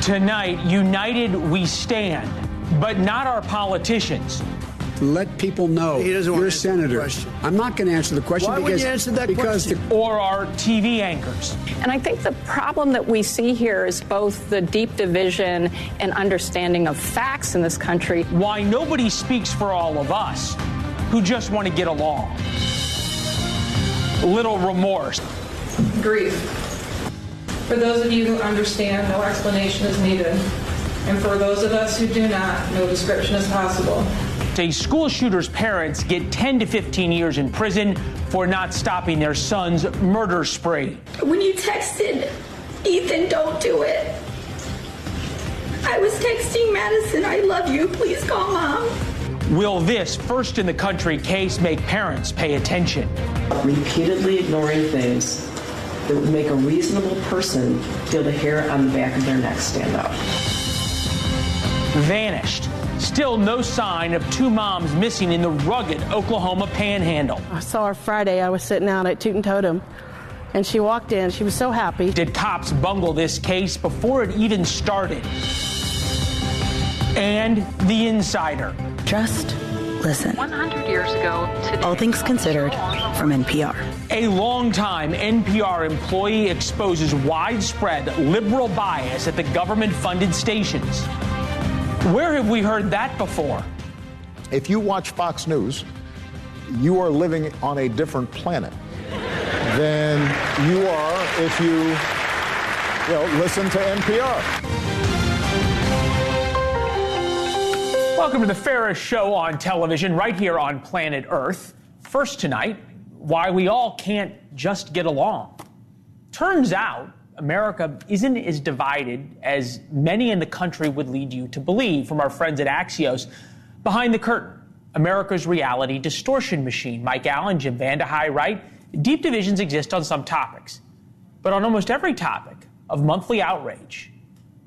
Tonight, united we stand, but not our politicians. Let people know you're a senator. I'm not going to answer the question. Why would you answer that question? Or our TV anchors. And I think the problem that we see here is both the deep division and understanding of facts in this country. Why nobody speaks for all of us who just want to get along. Little remorse. Grief. For those of you who understand, no explanation is needed. And for those of us who do not, no description is possible. A school shooter's parents get 10 to 15 years in prison for not stopping their son's murder spree. When you texted, Ethan, don't do it. I was texting Madison, I love you, please call Mom. Will this first in the country case make parents pay attention? Repeatedly ignoring things that would make a reasonable person feel the hair on the back of their neck stand up. Vanished. Still no sign of two moms missing in the rugged Oklahoma panhandle. I saw her Friday. I was sitting out at Toot and Totem, and she walked in. She was so happy. Did cops bungle this case before it even started? And the insider. Just listen. 100 years ago today. All Things Considered from NPR. A longtime NPR employee exposes widespread liberal bias at the government-funded stations. Where have we heard that before? If you watch Fox News, you are living on a different planet than you are if you listen to NPR. Welcome to the fairest show on television, right here on planet Earth. First tonight, why we all can't just get along. Turns out, America isn't as divided as many in the country would lead you to believe. From our friends at Axios, Behind the Curtain, America's reality distortion machine. Mike Allen, Jim Vandehei write, deep divisions exist on some topics, but on almost every topic of monthly outrage,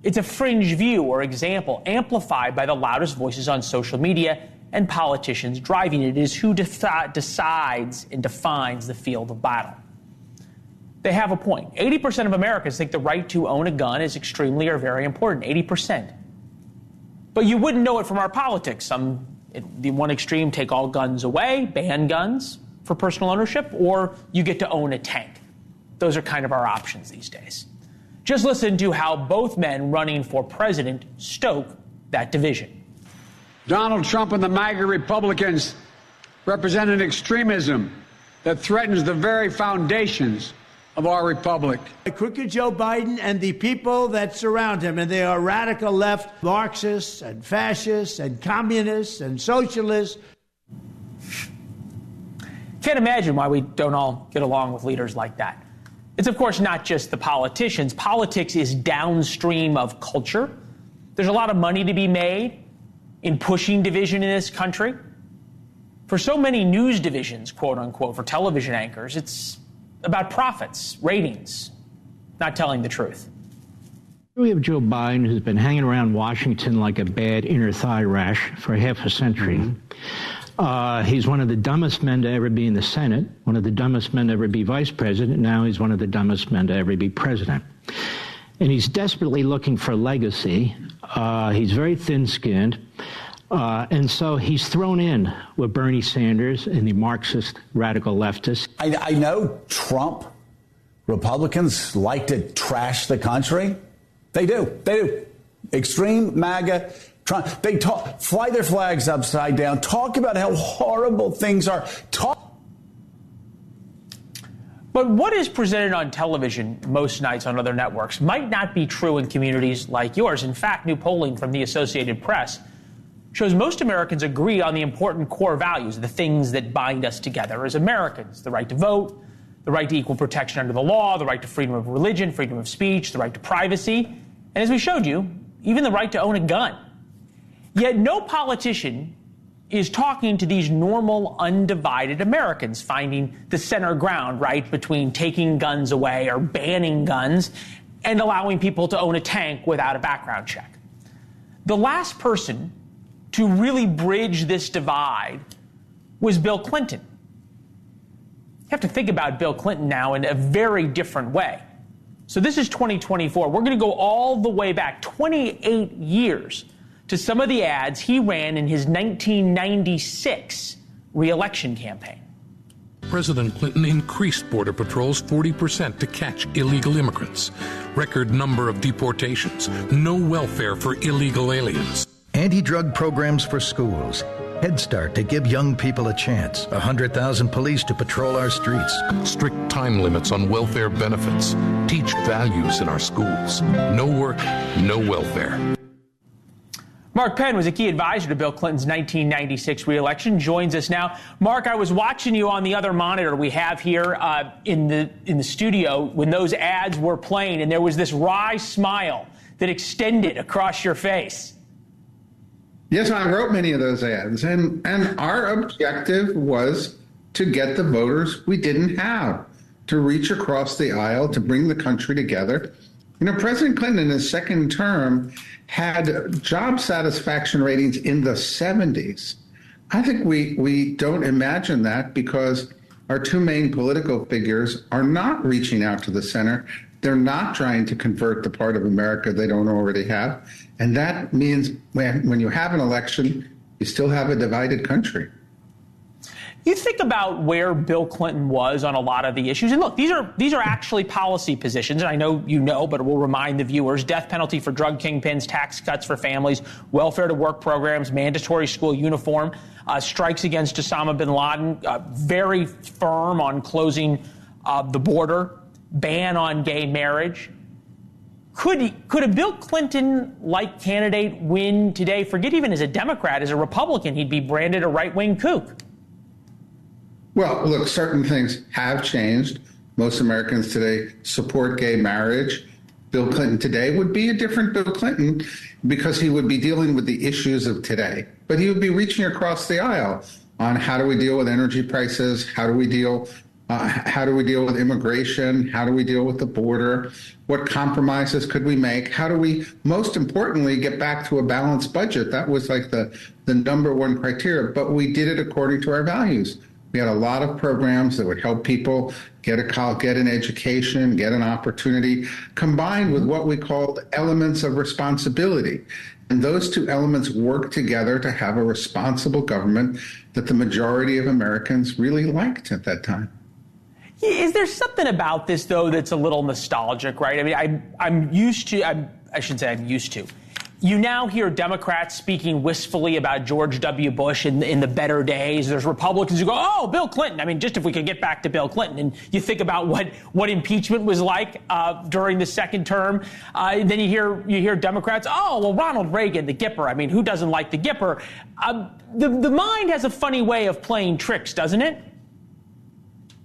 it's a fringe view or example amplified by the loudest voices on social media and politicians driving it. It is who decides and defines the field of battle. They have a point. 80% of Americans think the right to own a gun is extremely or very important. 80%. But you wouldn't know it from our politics. The one extreme, take all guns away, ban guns for personal ownership, or you get to own a tank. Those are kind of our options these days. Just listen to how both men running for president stoke that division. Donald Trump and the MAGA Republicans represent an extremism that threatens the very foundations of our republic. Crooked Joe Biden and the people that surround him, and they are radical left, Marxists and fascists and communists and socialists. Can't imagine why we don't all get along with leaders like that. It's, of course, not just the politicians. Politics is downstream of culture. There's a lot of money to be made in pushing division in this country. For so many news divisions, quote unquote, for television anchors, it's about profits, ratings, not telling the truth. We have Joe Biden, who's been hanging around Washington like a bad inner thigh rash for half a century. He's one of the dumbest men to ever be in the Senate, one of the dumbest men to ever be vice president. Now he's one of the dumbest men to ever be president. And he's desperately looking for legacy. He's very thin-skinned. And so he's thrown in with Bernie Sanders and the Marxist radical leftists. I know Trump Republicans like to trash the country. They do. Extreme MAGA, Trump. They fly their flags upside down, talk about how horrible things are. But what is presented on television most nights on other networks might not be true in communities like yours. In fact, new polling from the Associated Press shows most Americans agree on the important core values, the things that bind us together as Americans: the right to vote, the right to equal protection under the law, the right to freedom of religion, freedom of speech, the right to privacy, and as we showed you, even the right to own a gun. Yet no politician is talking to these normal, undivided Americans, finding the center ground, right, between taking guns away or banning guns and allowing people to own a tank without a background check. The last person to really bridge this divide was Bill Clinton. You have to think about Bill Clinton now in a very different way. So this is 2024. We're going to go all the way back 28 years to some of the ads he ran in his 1996 re-election campaign. President Clinton increased border patrols 40% to catch illegal immigrants. Record number of deportations. No welfare for illegal aliens. Anti-drug programs for schools. Head Start to give young people a chance. 100,000 police to patrol our streets. Strict time limits on welfare benefits. Teach values in our schools. No work, no welfare. Mark Penn was a key advisor to Bill Clinton's 1996 re-election. Joins us now. Mark, I was watching you on the other monitor we have here in the studio when those ads were playing, and there was this wry smile that extended across your face. Yes, I wrote many of those ads, and our objective was to get the voters we didn't have, to reach across the aisle, to bring the country together. You know, President Clinton in his second term had job satisfaction ratings in the 70s. I think we don't imagine that because our two main political figures are not reaching out to the center. They're not trying to convert the part of America they don't already have. And that means when you have an election, you still have a divided country. You think about where Bill Clinton was on a lot of the issues. And look, these are actually policy positions. And I know you know, but we'll remind the viewers, death penalty for drug kingpins, tax cuts for families, welfare to work programs, mandatory school uniform, strikes against Osama bin Laden, very firm on closing the border, ban on gay marriage. Could a Bill Clinton-like candidate win today? Forget even as a Democrat, as a Republican, he'd be branded a right-wing kook. Well, look, certain things have changed. Most Americans today support gay marriage. Bill Clinton today would be a different Bill Clinton because he would be dealing with the issues of today. But he would be reaching across the aisle on how do we deal with energy prices? How do we deal with immigration? How do we deal with the border? What compromises could we make? How do we, most importantly, get back to a balanced budget? That was like the number one criteria, but we did it according to our values. We had a lot of programs that would help people get an education, get an opportunity, combined with what we called elements of responsibility. And those two elements work together to have a responsible government that the majority of Americans really liked at that time. Is there something about this, though, that's a little nostalgic, right? I mean, I'm used to, I should say I'm used to. You now hear Democrats speaking wistfully about George W. Bush in the better days. There's Republicans who go, oh, Bill Clinton. I mean, just if we could get back to Bill Clinton. And you think about what impeachment was like during the second term. Then you hear Democrats, oh, well, Ronald Reagan, the Gipper. I mean, who doesn't like the Gipper? The mind has a funny way of playing tricks, doesn't it?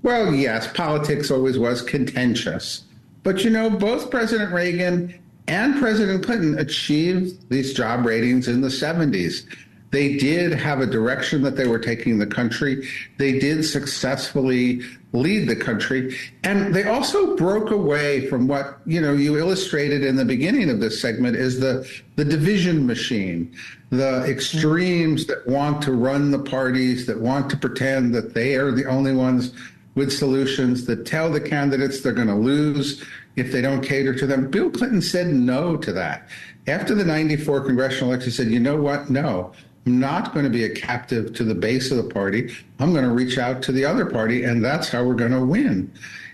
Well, yes, politics always was contentious. But, you know, both President Reagan and President Clinton achieved these job ratings in the 70s. They did have a direction that they were taking the country. They did successfully lead the country. And they also broke away from what, you know, you illustrated in the beginning of this segment is the division machine, the extremes that want to run the parties, that want to pretend that they are the only ones with solutions, that tell the candidates they're going to lose if they don't cater to them. Bill Clinton said no to that. After the 94 congressional election, he said, you know what? No, I'm not going to be a captive to the base of the party. I'm going to reach out to the other party, and that's how we're going to win.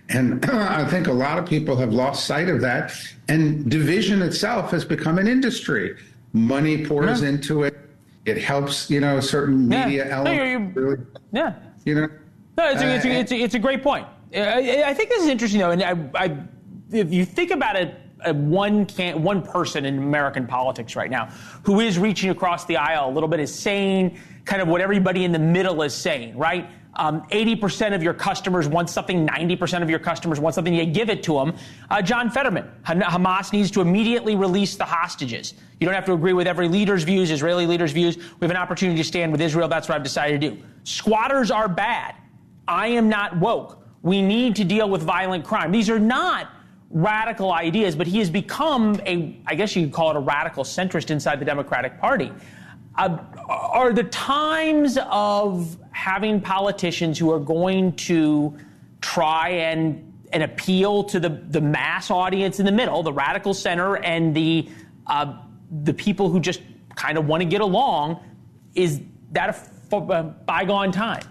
And I think a lot of people have lost sight of that. And division itself has become an industry. Money pours into it. It helps, you know, certain media elements. Really, you know. No, it's a great point. I think this is interesting, though, and if you think about one person in American politics right now who is reaching across the aisle a little bit, is saying kind of what everybody in the middle is saying, right? 80% of your customers want something, 90% of your customers want something, you give it to them. John Fetterman, Hamas needs to immediately release the hostages. You don't have to agree with every leader's views, Israeli leader's views. We have an opportunity to stand with Israel. That's what I've decided to do. Squatters are bad. I am not woke. We need to deal with violent crime. These are not radical ideas, but he has become I guess you could call it a radical centrist inside the Democratic Party. Are the times of having politicians who are going to try and an appeal to the mass audience in the middle, the radical center, and the people who just kind of want to get along? Is that a bygone time?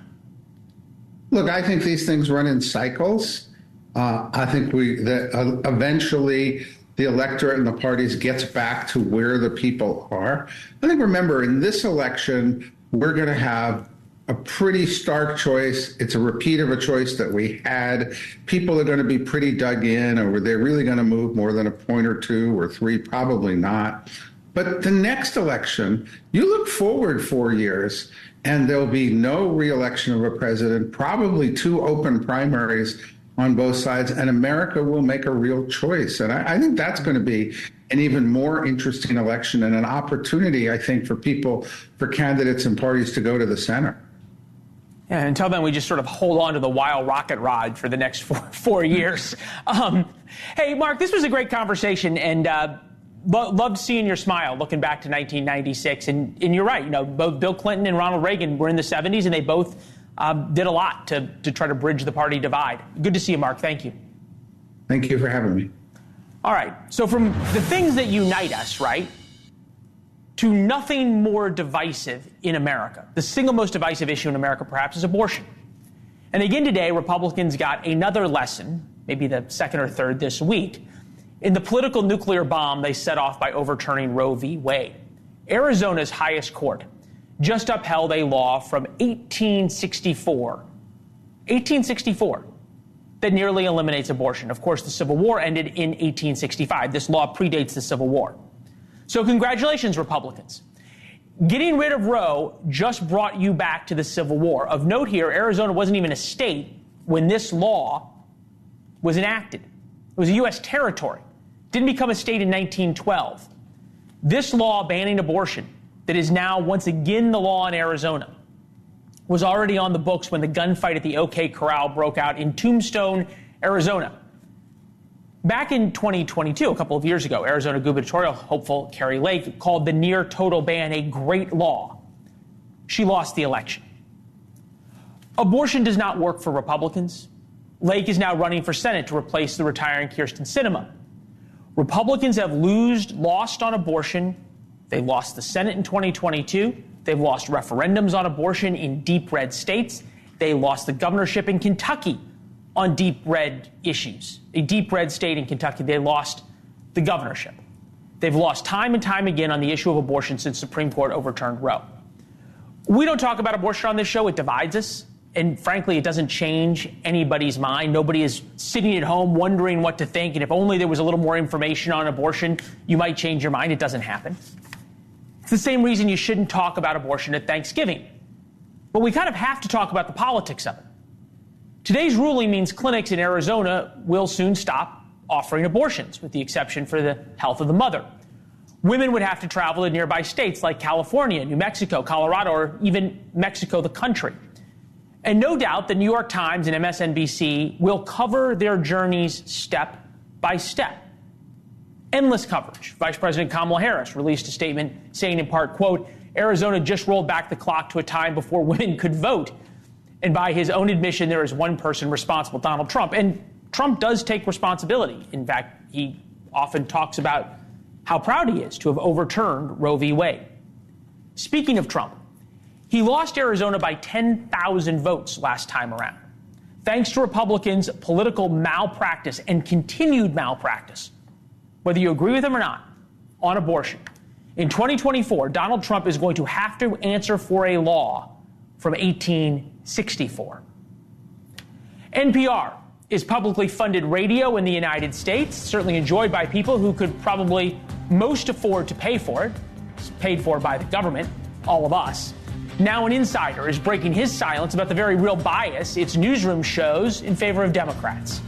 Look, I think these things run in cycles. I think that eventually the electorate and the parties gets back to where the people are. I think, remember, in this election, we're going to have a pretty stark choice. It's a repeat of a choice that we had. People are going to be pretty dug in, or they're really going to move more than a point or 2 or 3, probably not. But the next election, you look forward 4 years, and there'll be no re-election of a president, probably 2 open primaries on both sides, and America will make a real choice. And I think that's going to be an even more interesting election and an opportunity, I think, for people, for candidates and parties to go to the center. Yeah, until then, we just sort of hold on to the wild rocket ride for the next 4 years. Hey, Mark, this was a great conversation, and loved seeing your smile looking back to 1996. And you're right, you know, both Bill Clinton and Ronald Reagan were in the 70s, and they both did a lot to try to bridge the party divide. Good to see you, Mark. Thank you. Thank you for having me. All right. So from the things that unite us, right, to nothing more divisive in America. The single most divisive issue in America, perhaps, is abortion. And again today, Republicans got another lesson, maybe the second or third this week, in the political nuclear bomb they set off by overturning Roe v. Wade. Arizona's highest court just upheld a law from 1864, that nearly eliminates abortion. Of course, the Civil War ended in 1865. This law predates the Civil War. So congratulations, Republicans. Getting rid of Roe just brought you back to the Civil War. Of note here, Arizona wasn't even a state when this law was enacted. It was a U.S. territory. Didn't become a state in 1912. This law banning abortion, that is now once again the law in Arizona, was already on the books when the gunfight at the OK Corral broke out in Tombstone, Arizona. Back in 2022, a couple of years ago, Arizona gubernatorial hopeful Kari Lake called the near total ban a great law. She lost the election. Abortion does not work for Republicans. Lake is now running for Senate to replace the retiring Kyrsten Sinema. Republicans have lost on abortion. They lost the Senate in 2022. They've lost referendums on abortion in deep red states. They lost the governorship in Kentucky on deep red issues. A deep red state in Kentucky, they lost the governorship. They've lost time and time again on the issue of abortion since Supreme Court overturned Roe. We don't talk about abortion on this show. It divides us. And frankly, it doesn't change anybody's mind. Nobody is sitting at home wondering what to think. And if only there was a little more information on abortion, you might change your mind. It doesn't happen. It's the same reason you shouldn't talk about abortion at Thanksgiving. But we kind of have to talk about the politics of it. Today's ruling means clinics in Arizona will soon stop offering abortions, with the exception for the health of the mother. Women would have to travel to nearby states like California, New Mexico, Colorado, or even Mexico, the country. And no doubt the New York Times and MSNBC will cover their journeys step by step. Endless coverage. Vice President Kamala Harris released a statement saying in part, quote, Arizona just rolled back the clock to a time before women could vote. And by his own admission, there is one person responsible, Donald Trump. And Trump does take responsibility. In fact, he often talks about how proud he is to have overturned Roe v. Wade. Speaking of Trump, he lost Arizona by 10,000 votes last time around, thanks to Republicans' political malpractice and continued malpractice, whether you agree with him or not, on abortion. In 2024, Donald Trump is going to have to answer for a law from 1864. NPR is publicly funded radio in the United States, certainly enjoyed by people who could probably most afford to pay for it. It's paid for by the government, all of us. Now an insider is breaking his silence about the very real bias its newsroom shows in favor of Democrats.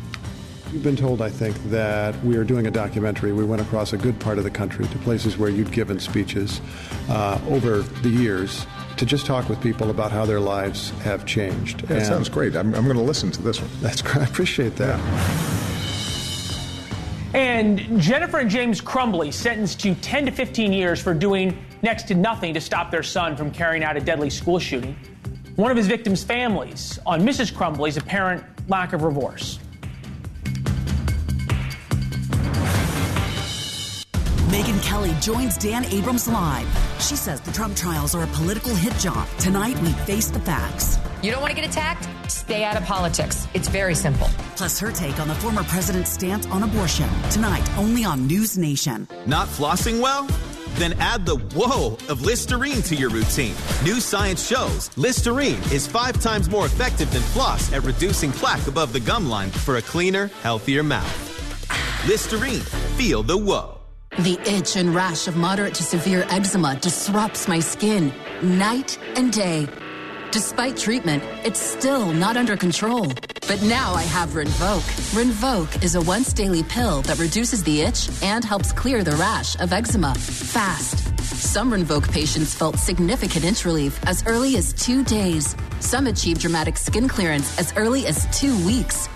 You've been told, I think, that we are doing a documentary. We went across a good part of the country to places where you'd given speeches over the years to just talk with people about how their lives have changed. That sounds great. I'm going to listen to this one. That's great. I appreciate that. Yeah. And Jennifer and James Crumbly sentenced to 10 to 15 years for doing next to nothing to stop their son from carrying out a deadly school shooting. One of his victims' families on Mrs. Crumbly's apparent lack of remorse. Megyn Kelly joins Dan Abrams live. She says the Trump trials are a political hit job. Tonight, we face the facts. You don't want to get attacked? Stay out of politics. It's very simple. Plus her take on the former president's stance on abortion. Tonight, only on NewsNation. Not flossing well? Then add the whoa of Listerine to your routine. New science shows Listerine is 5 times more effective than floss at reducing plaque above the gum line for a cleaner, healthier mouth. Listerine. Feel the whoa. The itch and rash of moderate to severe eczema disrupts my skin night and day. Despite treatment, it's still not under control. But now I have Rinvoq. Rinvoq is a once-daily pill that reduces the itch and helps clear the rash of eczema fast. Some Rinvoq patients felt significant itch relief as early as 2 days. Some achieved dramatic skin clearance as early as 2 weeks.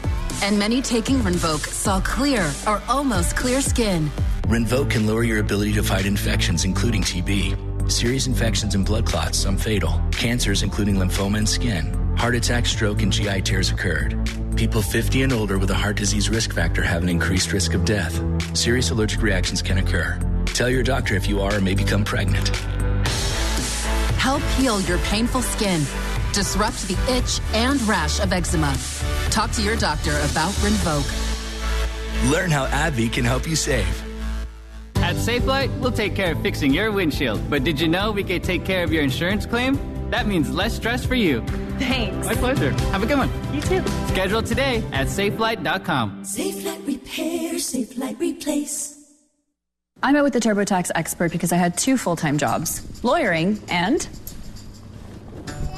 And many taking Rinvoq saw clear or almost clear skin. Rinvoq can lower your ability to fight infections, including TB. Serious infections and blood clots, some fatal. Cancers, including lymphoma and skin. Heart attack, stroke, and GI tears occurred. People 50 and older with a heart disease risk factor have an increased risk of death. Serious allergic reactions can occur. Tell your doctor if you are or may become pregnant. Help heal your painful skin. Disrupt the itch and rash of eczema. Talk to your doctor about Rinvoq. Learn how AbbVie can help you save. At Safelite, we'll take care of fixing your windshield. But did you know we can take care of your insurance claim? That means less stress for you. Thanks. My pleasure. Have a good one. You too. Schedule today at safelite.com. Safelite Repair, Safelite Replace. I met with the TurboTax expert because I had 2 full-time jobs, lawyering and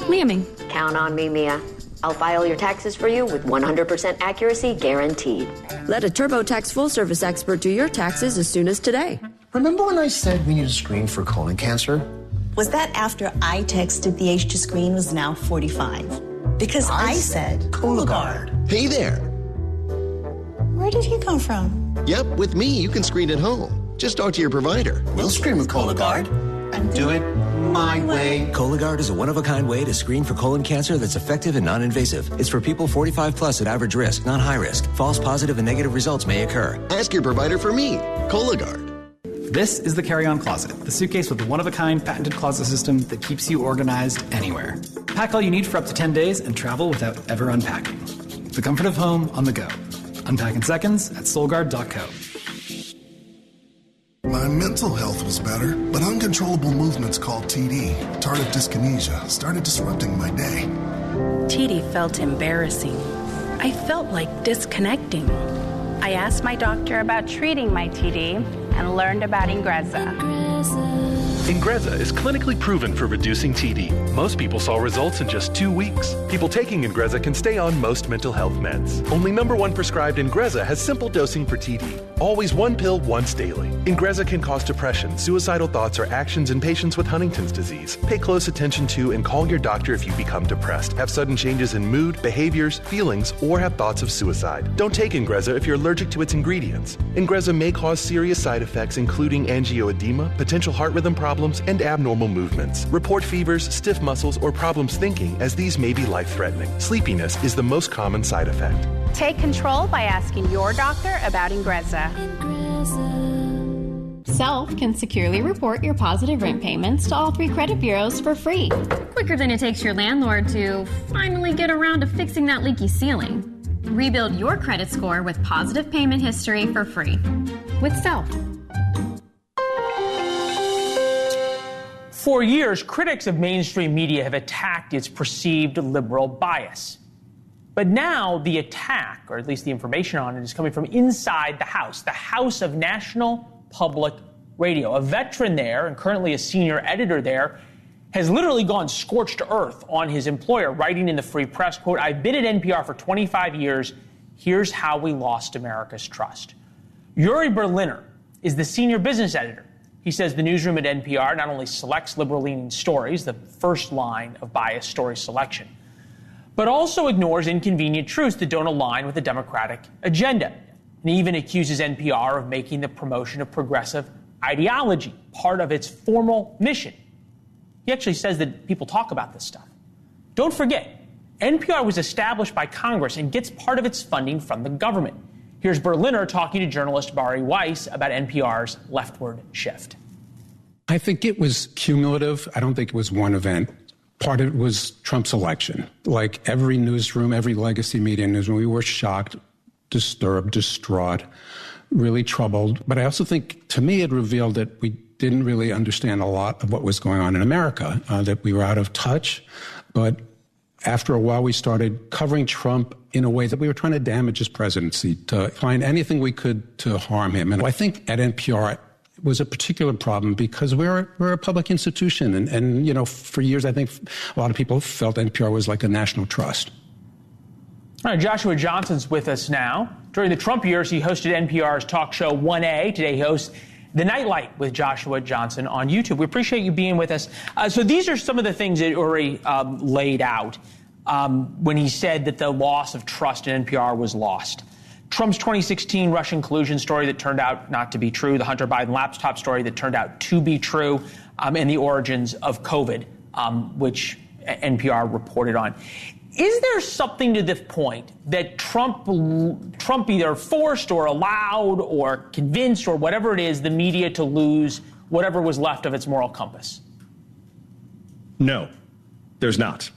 Miami. Count on me, Mia. I'll file your taxes for you with 100% accuracy guaranteed. Let a TurboTax full-service expert do your taxes as soon as today. Remember when I said we need to screen for colon cancer? Was that after I texted the age to screen was now 45? Because I said Cologuard. Hey there. Where did he come from? Yep, with me, you can screen at home. Just talk to your provider. We'll screen with Cologuard. And do it my way. Cologuard is a one-of-a-kind way to screen for colon cancer that's effective and non-invasive. It's for people 45 plus at average risk, not high risk. False positive and negative results may occur. Ask your provider for me. Cologuard. This is the carry-on closet, the suitcase with the one-of-a-kind patented closet system that keeps you organized anywhere. Pack all you need for up to 10 days and travel without ever unpacking. The comfort of home on the go. Unpack in seconds at Solgaard.co. My mental health was better, but uncontrollable movements called TD, tardive dyskinesia, started disrupting my day. TD felt embarrassing. I felt like disconnecting. I asked my doctor about treating my TD and learned about Ingrezza. Ingrezza is clinically proven for reducing TD. Most people saw results in just 2 weeks. People taking Ingrezza can stay on most mental health meds. Only #1 prescribed Ingrezza has simple dosing for TD. Always 1 pill once daily. Ingrezza can cause depression, suicidal thoughts, or actions in patients with Huntington's disease. Pay close attention to and call your doctor if you become depressed, have sudden changes in mood, behaviors, feelings, or have thoughts of suicide. Don't take Ingrezza if you're allergic to its ingredients. Ingrezza may cause serious side effects including angioedema, potential heart rhythm problems, and abnormal movements. Report fevers, stiff muscles, or problems thinking, as these may be life-threatening. Sleepiness is the most common side effect. Take control by asking your doctor about Ingrezza. Self can securely report your positive rent payments to all 3 credit bureaus for free. Quicker than it takes your landlord to finally get around to fixing that leaky ceiling. Rebuild your credit score with positive payment history for free. With Self. For years, critics of mainstream media have attacked its perceived liberal bias. But now the attack, or at least the information on it, is coming from inside the House of National Public Radio. A veteran there, and currently a senior editor there, has literally gone scorched earth on his employer, writing in the Free Press, quote, "I've been at NPR for 25 years. Here's how we lost America's trust." Yuri Berliner is the senior business editor. He says the newsroom at NPR not only selects liberal-leaning stories, the first line of biased story selection, but also ignores inconvenient truths that don't align with the Democratic agenda, and even accuses NPR of making the promotion of progressive ideology part of its formal mission. He actually says that people talk about this stuff. Don't forget, NPR was established by Congress and gets part of its funding from the government. Here's Berliner talking to journalist Bari Weiss about NPR's leftward shift. I think it was cumulative. I don't think it was one event. Part of it was Trump's election. Like every newsroom, every legacy media newsroom, we were shocked, disturbed, distraught, really troubled. But I also think, to me, it revealed that we didn't really understand a lot of what was going on in America, that we were out of touch. But after a while, we started covering Trump in a way that we were trying to damage his presidency, to find anything we could to harm him. And I think at NPR, it was a particular problem because we're a public institution. And, you know, for years, I think a lot of people felt NPR was like a national trust. All right, Joshua Johnson's with us now. During the Trump years, he hosted NPR's talk show 1A. Today, he hosts The Nightlight with Joshua Johnson on YouTube. We appreciate you being with us. So these are some of the things that Uri laid out when he said that the loss of trust in NPR was lost. Trump's 2016 Russian collusion story that turned out not to be true, the Hunter Biden laptop story that turned out to be true, and the origins of COVID, which NPR reported on. Is there something to this point that Trump either forced or allowed or convinced or whatever it is, the media to lose whatever was left of its moral compass? No, there's not.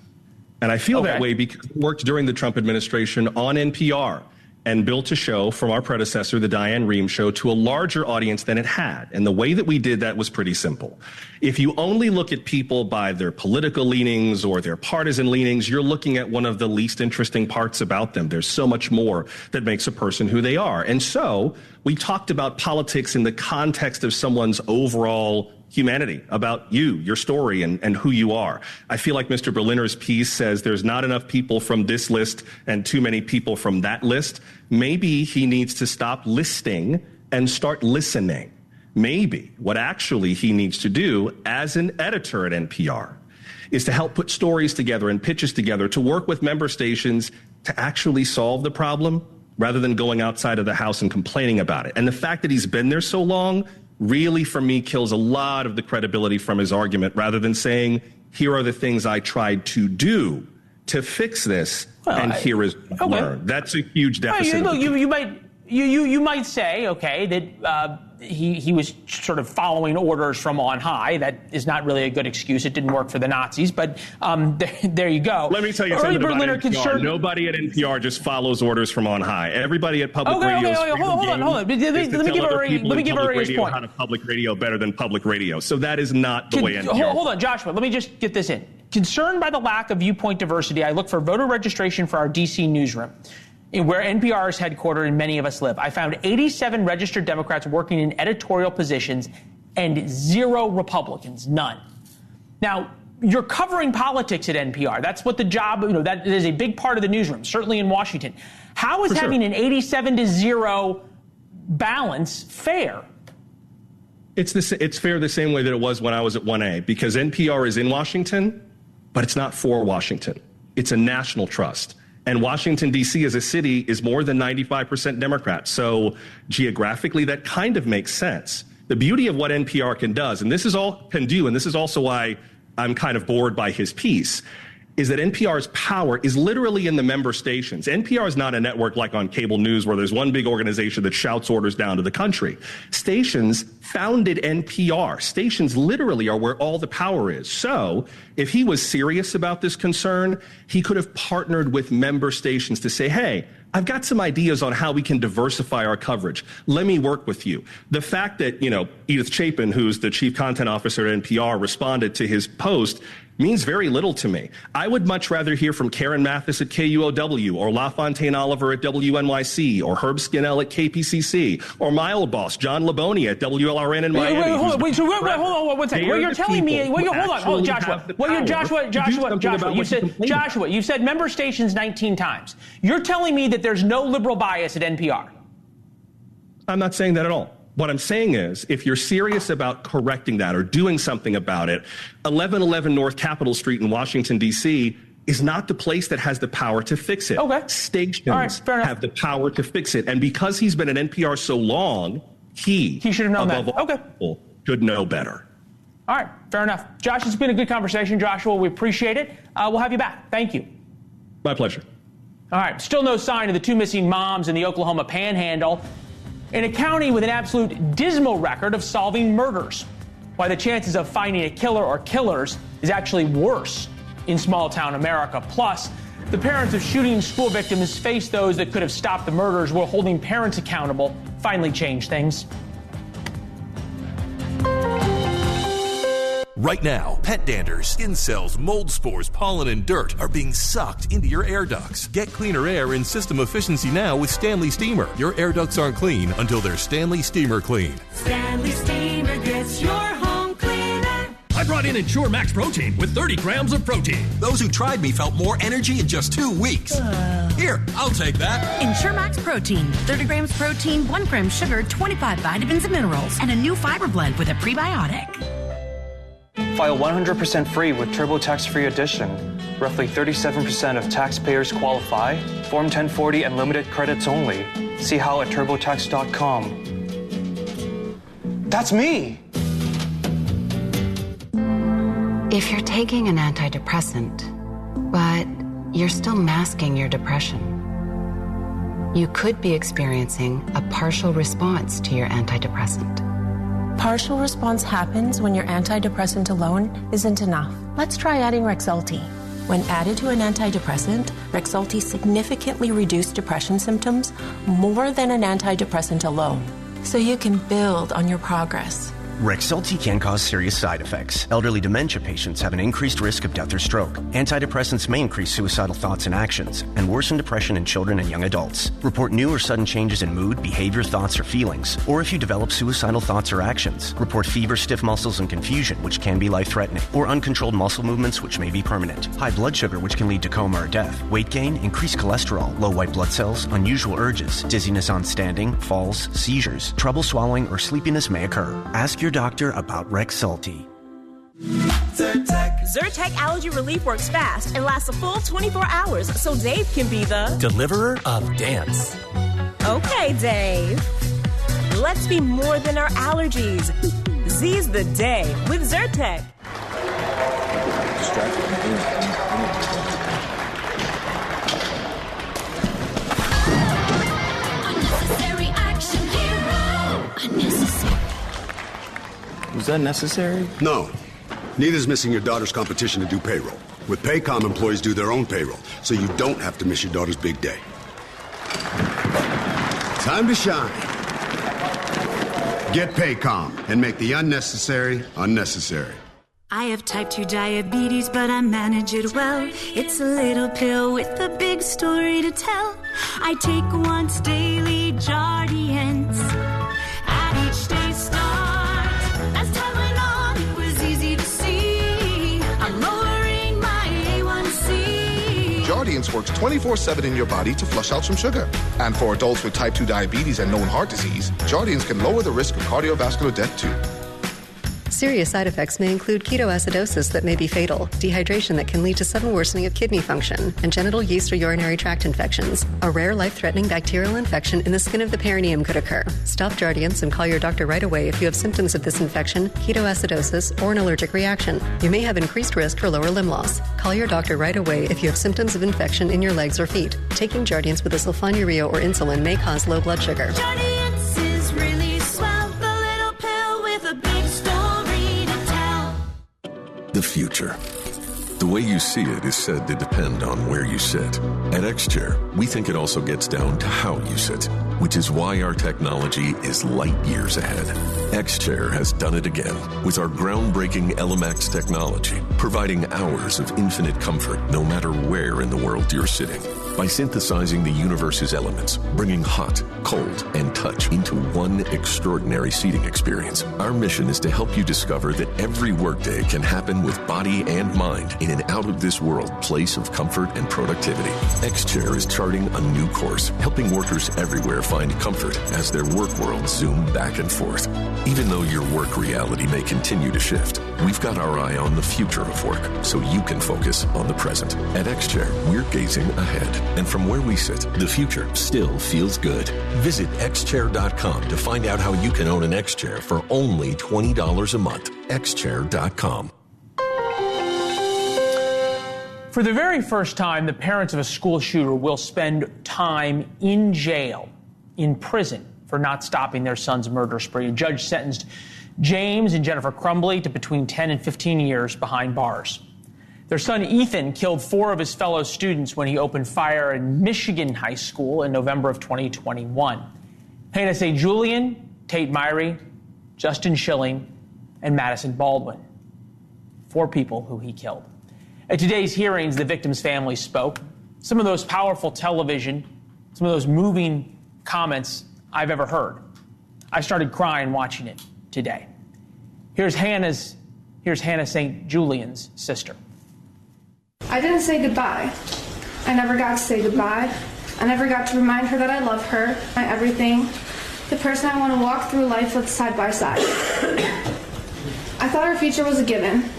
And I feel that way because I worked during the Trump administration on NPR and built a show from our predecessor, the Diane Rehm Show, to a larger audience than it had. And the way that we did that was pretty simple. If you only look at people by their political leanings or their partisan leanings, you're looking at one of the least interesting parts about them. There's so much more that makes a person who they are. And so we talked about politics in the context of someone's overall humanity, about you, your story, and who you are. I feel like Mr. Berliner's piece says there's not enough people from this list and too many people from that list. Maybe he needs to stop listing and start listening. Maybe what actually he needs to do as an editor at NPR is to help put stories together and pitches together to work with member stations to actually solve the problem rather than going outside of the house and complaining about it. And the fact that he's been there so long really, for me, kills a lot of the credibility from his argument rather than saying, here are the things I tried to do to fix this, and here is what I learned. That's a huge deficit. You might say, okay, that he was sort of following orders from on high. That is not really a good excuse. It didn't work for the Nazis, but there you go. Let me tell you something about NPR. Nobody at NPR just follows orders from on high. Everybody at public radio. Hold on. Let me give Ari's point. How to public radio better than public radio. So that is not the way NPR. Hold on, Joshua. Let me just get this in. Concerned by the lack of viewpoint diversity, I look for voter registration for our D.C. newsroom, where NPR is headquartered and many of us live. I found 87 registered Democrats working in editorial positions and 0 Republicans, none. Now, you're covering politics at NPR. That's what the job, that is a big part of the newsroom, certainly in Washington. How is having an 87-0 balance fair? It's fair the same way that it was when I was at 1A, because NPR is in Washington, but it's not for Washington. It's a national trust. And Washington, D.C. as a city is more than 95% Democrat. So geographically, that kind of makes sense. The beauty of what NPR can do, and this is also why I'm kind of bored by his piece, is that NPR's power is literally in the member stations. NPR is not a network like on cable news where there's one big organization that shouts orders down to the country. Stations founded NPR. Stations literally are where all the power is. So if he was serious about this concern, he could have partnered with member stations to say, hey, I've got some ideas on how we can diversify our coverage. Let me work with you. The fact that, Edith Chapin, who's the chief content officer at NPR, responded to his post means very little to me. I would much rather hear from Karen Mathis at KUOW, or LaFontaine Oliver at WNYC, or Herb Skinnell at KPCC, or my old boss, John Laboni at WLRN in Miami. Hold on one second. What you're telling me, hold on, Joshua, you said member stations 19 times. You're telling me that there's no liberal bias at NPR. I'm not saying that at all. What I'm saying is, if you're serious about correcting that or doing something about it, 1111 North Capitol Street in Washington, D.C. is not the place that has the power to fix it. Okay. Stations have the power to fix it. And because he's been at NPR so long, he should have known that. Okay. People should know better. All right. Fair enough. Josh, it's been a good conversation, Joshua. We appreciate it. We'll have you back. Thank you. My pleasure. All right, still no sign of the 2 missing moms in the Oklahoma Panhandle, in a county with an absolute dismal record of solving murders. Why the chances of finding a killer or killers is actually worse in small-town America. Plus, the parents of shooting school victims face those that could have stopped the murders. Will holding parents accountable finally change things? Right now, pet dander, skin cells, mold spores, pollen, and dirt are being sucked into your air ducts. Get cleaner air and system efficiency now with Stanley Steamer. Your air ducts aren't clean until they're Stanley Steamer clean. Stanley Steamer gets your home cleaner. I brought in Ensure Max Protein with 30 grams of protein. Those who tried me felt more energy in just 2 weeks. Here, I'll take that. Ensure Max Protein. 30 grams protein, 1 gram sugar, 25 vitamins and minerals, and a new fiber blend with a prebiotic. File 100% free with TurboTax Free Edition. Roughly 37% of taxpayers qualify. Form 1040 and limited credits only. See how at TurboTax.com. That's me! If you're taking an antidepressant, but you're still masking your depression, you could be experiencing a partial response to your antidepressant. Partial response happens when your antidepressant alone isn't enough. Let's try adding Rexulti. When added to an antidepressant, Rexulti significantly reduced depression symptoms more than an antidepressant alone. So you can build on your progress. Rexulti can cause serious side effects. Elderly dementia patients have an increased risk of death or stroke. Antidepressants may increase suicidal thoughts and actions and worsen depression in children and young adults. Report new or sudden changes in mood, behavior, thoughts, or feelings. Or if you develop suicidal thoughts or actions, report fever, stiff muscles, and confusion, which can be life-threatening, or uncontrolled muscle movements, which may be permanent. High blood sugar, which can lead to coma or death. Weight gain, increased cholesterol, low white blood cells, unusual urges, dizziness on standing, falls, seizures, trouble swallowing, or sleepiness may occur. Ask your doctor about Rexulti. Zyrtec Allergy Relief works fast and lasts a full 24 hours, so Dave can be the deliverer of dance. Okay, Dave. Let's be more than our allergies. Z's the day with Zyrtec. Unnecessary action hero. Unnecessary. Was that necessary? No. Neither's missing your daughter's competition to do payroll. With Paycom, employees do their own payroll, so you don't have to miss your daughter's big day. Time to shine. Get Paycom and make the unnecessary unnecessary. I have type 2 diabetes, but I manage it well. It's a little pill with a big story to tell. I take once daily Jardiance. At each day's start, as time went on, it was easy to see. I'm lowering my A1C. Jardiance works 24/7 in your body to flush out some sugar. And for adults with type 2 diabetes and known heart disease, Jardiance can lower the risk of cardiovascular death too. Serious side effects may include ketoacidosis that may be fatal, dehydration that can lead to sudden worsening of kidney function, and genital yeast or urinary tract infections. A rare life-threatening bacterial infection in the skin of the perineum could occur. Stop Jardiance and call your doctor right away if you have symptoms of this infection, ketoacidosis, or an allergic reaction. You may have increased risk for lower limb loss. Call your doctor right away if you have symptoms of infection in your legs or feet. Taking Jardiance with a sulfonylurea or insulin may cause low blood sugar. Jardiance is really swell, the little pill with a big story to tell. The future. The way you see it is said to depend on where you sit. At X-Chair, we think it also gets down to how you sit, which is why our technology is light years ahead. X-Chair has done it again with our groundbreaking LMX technology, providing hours of infinite comfort no matter where in the world you're sitting. By synthesizing the universe's elements, bringing hot, cold, and touch into one extraordinary seating experience, our mission is to help you discover that every workday can happen with body and mind in an out-of-this-world place of comfort and productivity. X-Chair is charting a new course, helping workers everywhere find comfort as their work worlds zoom back and forth. Even though your work reality may continue to shift, we've got our eye on the future of work so you can focus on the present. At X-Chair, we're gazing ahead. And from where we sit, the future still feels good. Visit xchair.com to find out how you can own an X-Chair for only $20 a month. xchair.com. For the very first time, the parents of a school shooter will spend time in jail, in prison, for not stopping their son's murder spree. A judge sentenced James and Jennifer Crumbley to between 10 and 15 years behind bars. Their son Ethan killed 4 of his fellow students when he opened fire in Michigan High School in November of 2021. Hannah St. Julian, Tate Myrie, Justin Schilling, and Madison Baldwin. 4 people who he killed. At today's hearings, the victims' families spoke. Some of those powerful television, some of those moving comments I've ever heard. I started crying watching it today. Here's Hannah St. Julian's sister. I didn't say goodbye. I never got to say goodbye. I never got to remind her that I love her, my everything, the person I want to walk through life with side by side. I thought our future was a given.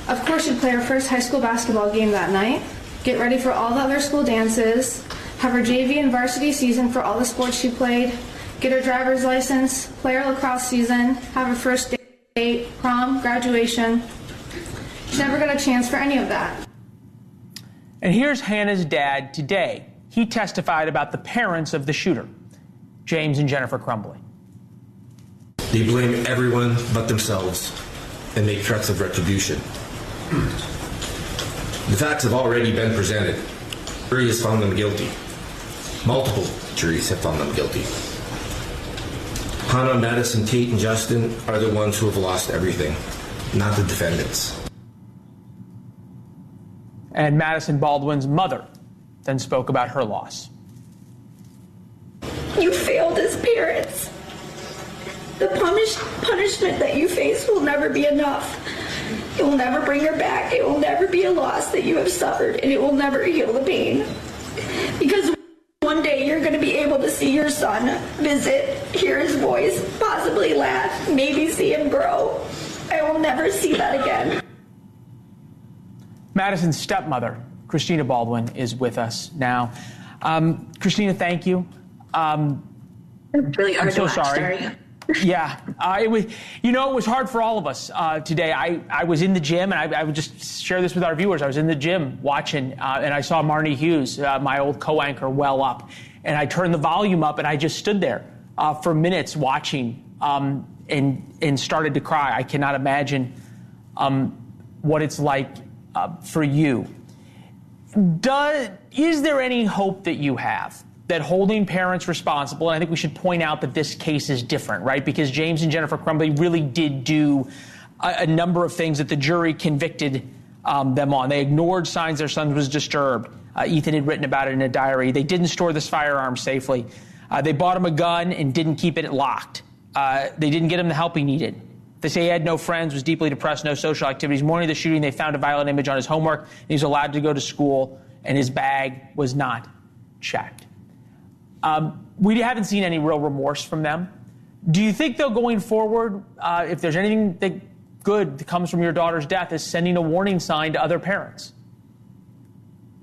Of course, she'd play her first high school basketball game that night, get ready for all the other school dances, have her JV and varsity season for all the sports she played, get her driver's license, play her lacrosse season, have her first date, prom, graduation. She never got a chance for any of that. And here's Hannah's dad today. He testified about the parents of the shooter, James and Jennifer Crumbley. They blame everyone but themselves and make threats of retribution. The facts have already been presented. The jury has found them guilty. Multiple juries have found them guilty. Hannah, Madison, Tate, and Justin are the ones who have lost everything, not the defendants. And Madison Baldwin's mother then spoke about her loss. You failed as parents. The punishment that you face will never be enough. It will never bring her back. It will never be a loss that you have suffered, and it will never heal the pain. Because one day you're going to be able to see your son, visit, hear his voice, possibly laugh, maybe see him grow. I will never see that again. Madison's stepmother, Christina Baldwin, is with us now. Christina, thank you. Really hard I'm so to watch, sorry. Yeah, it was hard for all of us today. I was in the gym, and I would just share this with our viewers. I was in the gym watching, and I saw Marnie Hughes, my old co-anchor, well up. And I turned the volume up, and I just stood there for minutes watching and started to cry. I cannot imagine what it's like for you. Is there any hope that you have that holding parents responsible, and I think we should point out that this case is different, right? Because James and Jennifer Crumbley really did do a number of things that the jury convicted them on. They ignored signs their son was disturbed. Ethan had written about it in a diary. They didn't store this firearm safely. They bought him a gun and didn't keep it locked. They didn't get him the help he needed. They say he had no friends, was deeply depressed, no social activities. Morning of the shooting, they found a violent image on his homework, and he was allowed to go to school, and his bag was not checked. We haven't seen any real remorse from them. Do you think, though, going forward, if there's anything good that comes from your daughter's death, is sending a warning sign to other parents?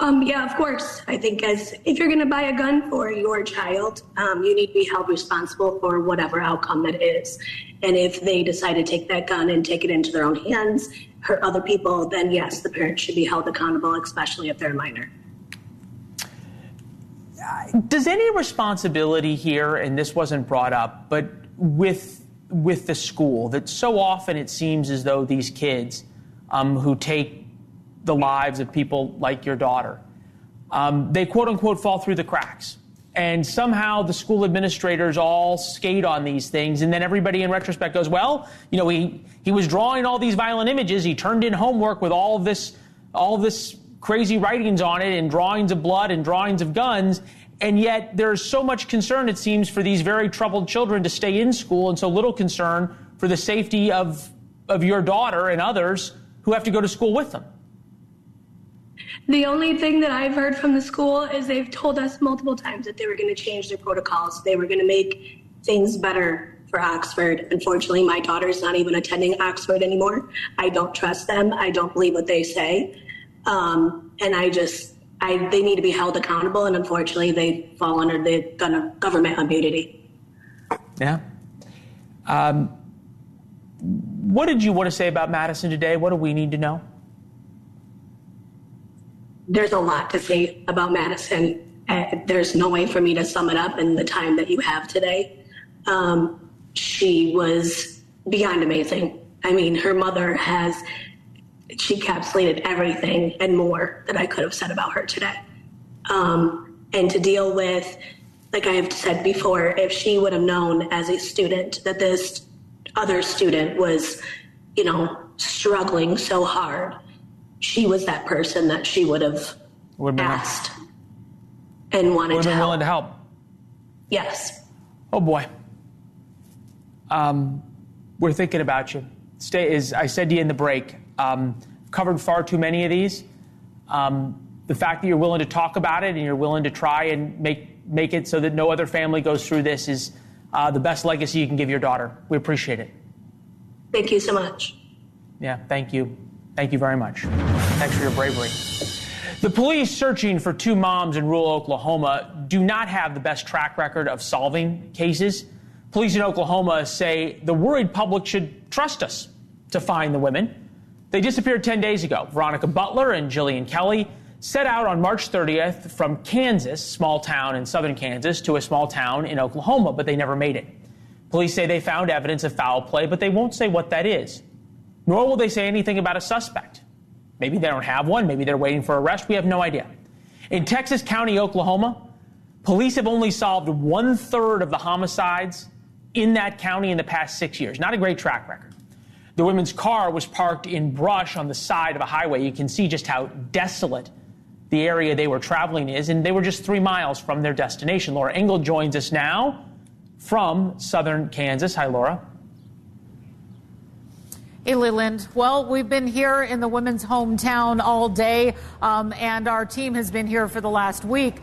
Yeah, of course. I think if you're going to buy a gun for your child, you need to be held responsible for whatever outcome that is. And if they decide to take that gun and take it into their own hands, hurt other people, then yes, the parents should be held accountable, especially if they're a minor. Does any responsibility here, and this wasn't brought up, but with the school, that so often it seems as though these kids who take the lives of people like your daughter, they quote unquote fall through the cracks. And somehow the school administrators all skate on these things, and then everybody in retrospect goes, well, he was drawing all these violent images, he turned in homework with all this crazy writings on it and drawings of blood and drawings of guns, and yet there's so much concern, it seems, for these very troubled children to stay in school, and so little concern for the safety of your daughter and others who have to go to school with them. The only thing that I've heard from the school is they've told us multiple times that they were going to change their protocols. They were going to make things better for Oxford. Unfortunately, my daughter's not even attending Oxford anymore. I don't trust them. I don't believe what they say. And they need to be held accountable. And unfortunately, they fall under the government immunity. Yeah. What did you want to say about Madison today? What do we need to know? there's a lot to say about Madison. There's no way for me to sum it up in the time that you have today. She was beyond amazing. I mean, her mother she encapsulated everything and more that I could have said about her today. And to deal with, like I have said before, if she would have known as a student that this other student was, struggling so hard, she was that person that she would have asked and wanted to help. Willing to help. Yes. Oh boy. We're thinking about you. As I said to you in the break, covered far too many of these. The fact that you're willing to talk about it and you're willing to try and make it so that no other family goes through this is the best legacy you can give your daughter. We appreciate it. Thank you so much. Yeah, thank you. Thank you very much. Thanks for your bravery. The police searching for two moms in rural Oklahoma do not have the best track record of solving cases. Police in Oklahoma say the worried public should trust us to find the women. They disappeared 10 days ago. Veronica Butler and Jillian Kelly set out on March 30th from Kansas, small town in southern Kansas, to a small town in Oklahoma, but they never made it. Police say they found evidence of foul play, but they won't say what that is. Nor will they say anything about a suspect. Maybe they don't have one. Maybe they're waiting for arrest. We have no idea. In Texas County, Oklahoma, police have only solved 1/3 of the homicides in that county in the past 6 years. Not a great track record. The women's car was parked in brush on the side of a highway. You can see just how desolate the area they were traveling is, and they were just 3 miles from their destination. Laura Engel joins us now from southern Kansas. Hi, Laura. Hey, Leland. Well, we've been here in the women's hometown all day, and our team has been here for the last week,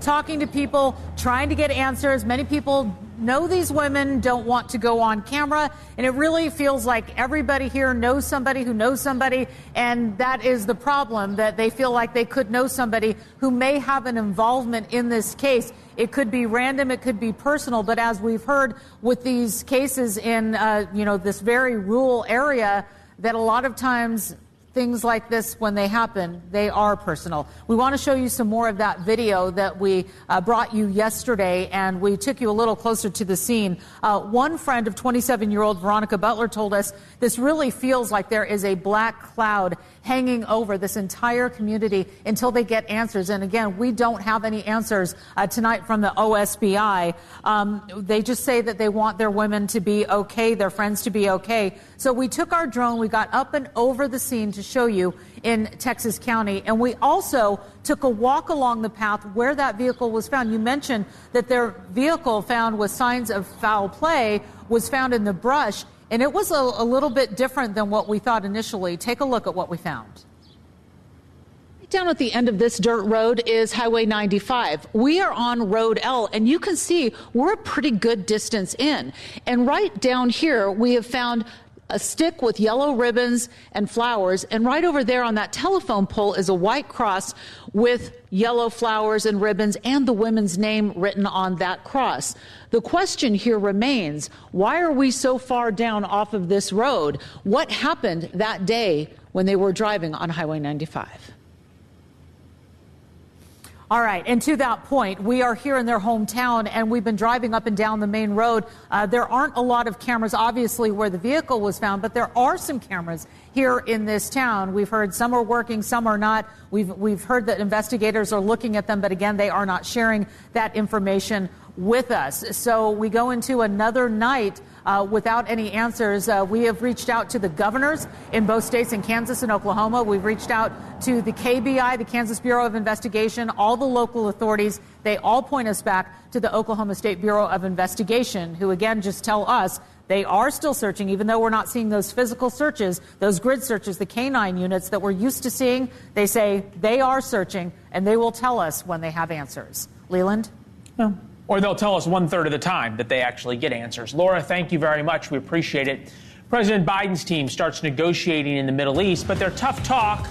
talking to people, trying to get answers. Many people know these women, don't want to go on camera, and it really feels like everybody here knows somebody who knows somebody, and that is the problem, that they feel like they could know somebody who may have an involvement in this case. It could be random, it could be personal, but as we've heard with these cases in, this very rural area, that a lot of times things like this, when they happen, they are personal. We want to show you some more of that video that we brought you yesterday, and we took you a little closer to the scene. One friend of 27-year-old Veronica Butler told us this really feels like there is a black cloud hanging over this entire community until they get answers. And again, we don't have any answers tonight from the OSBI. They just say that they want their women to be okay, their friends to be okay. So we took our drone, we got up and over the scene to show you in Texas County, and we also took a walk along the path where that vehicle was found. You mentioned that their vehicle found with signs of foul play was found in the brush, and it was a little bit different than what we thought initially. Take a look at what we found. Down at the end of this dirt road is Highway 95. We are on Road L, and you can see we're a pretty good distance in. And right down here, we have found a stick with yellow ribbons and flowers, and right over there on that telephone pole is a white cross with yellow flowers and ribbons and the women's name written on that cross. The question here remains, why are we so far down off of this road? What happened that day when they were driving on Highway 95? All right, and to that point, we are here in their hometown, and we've been driving up and down the main road. There aren't a lot of cameras, obviously, where the vehicle was found, but there are some cameras here in this town. We've heard some are working, some are not. We've heard that investigators are looking at them, but again, they are not sharing that information with us. So we go into another night without any answers. We have reached out to the governors in both states, in Kansas and Oklahoma. We've reached out to the KBI, the Kansas Bureau of Investigation, all the local authorities. They all point us back to the Oklahoma State Bureau of Investigation, who again just tell us they are still searching, even though we're not seeing those physical searches, those grid searches, the canine units that we're used to seeing. They say they are searching, and they will tell us when they have answers. Leland? No. Or they'll tell us 1/3 of the time that they actually get answers. Laura, thank you very much. We appreciate it. President Biden's team starts negotiating in the Middle East, but their tough talk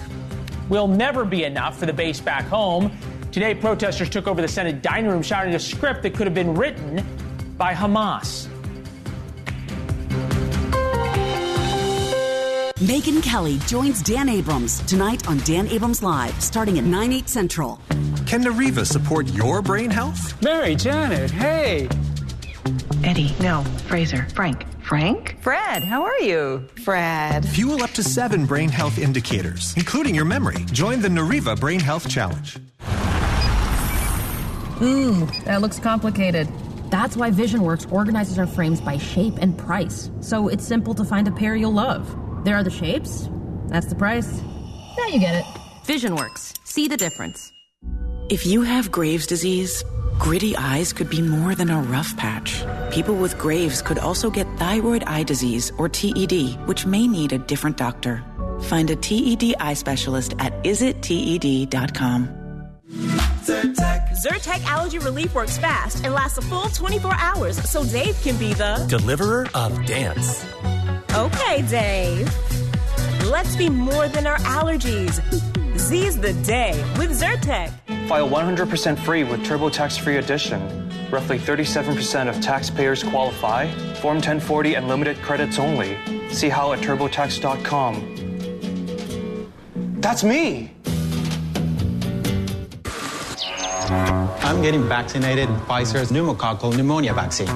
will never be enough for the base back home. Today, protesters took over the Senate dining room shouting a script that could have been written by Hamas. Megyn Kelly joins Dan Abrams tonight on Dan Abrams Live, starting at 9/8 Central. Can Nariva support your brain health? Mary, Janet, hey. Eddie, no. Fraser, Frank. Frank? Fred, how are you? Fred. Fuel up to 7 brain health indicators, including your memory. Join the Nariva Brain Health Challenge. That looks complicated. That's why VisionWorks organizes our frames by shape and price. So it's simple to find a pair you'll love. There are the shapes. That's the price. Now you get it. VisionWorks. See the difference. If you have Graves' disease, gritty eyes could be more than a rough patch. People with Graves could also get thyroid eye disease, or TED, which may need a different doctor. Find a TED eye specialist at isitted.com. Zyrtec allergy relief works fast and lasts a full 24 hours, so Dave can be the deliverer of dance. Okay, Dave. Let's be more than our allergies. Z's the day with Zyrtec. File 100% free with TurboTax Free Edition. Roughly 37% of taxpayers qualify. Form 1040 and limited credits only. See how at turbotax.com. That's me! I'm getting vaccinated with Pfizer's pneumococcal pneumonia vaccine.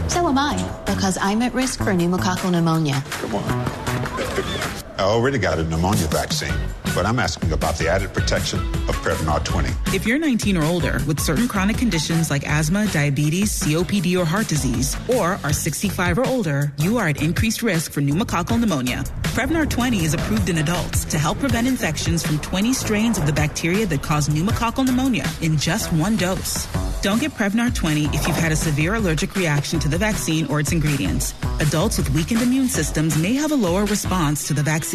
So am I, because I'm at risk for pneumococcal pneumonia. Come on. I already got a pneumonia vaccine, but I'm asking about the added protection of Prevnar 20. If you're 19 or older with certain chronic conditions like asthma, diabetes, COPD, or heart disease, or are 65 or older, you are at increased risk for pneumococcal pneumonia. Prevnar 20 is approved in adults to help prevent infections from 20 strains of the bacteria that cause pneumococcal pneumonia in just one dose. Don't get Prevnar 20 if you've had a severe allergic reaction to the vaccine or its ingredients. Adults with weakened immune systems may have a lower response to the vaccine.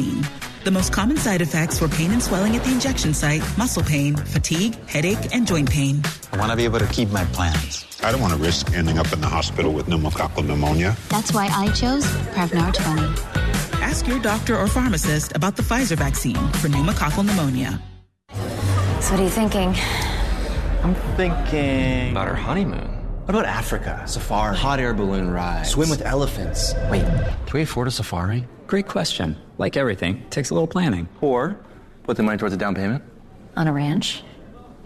The most common side effects were pain and swelling at the injection site, muscle pain, fatigue, headache, and joint pain. I want to be able to keep my plans. I don't want to risk ending up in the hospital with pneumococcal pneumonia. That's why I chose Prevnar 20. Ask your doctor or pharmacist about the Pfizer vaccine for pneumococcal pneumonia. So what are you thinking? I'm thinking about our honeymoon. What about Africa? Safari. Hot air balloon ride. Swim with elephants. Wait, can we afford a safari? Great question. Like everything, takes a little planning. Or put the money towards a down payment. On a ranch.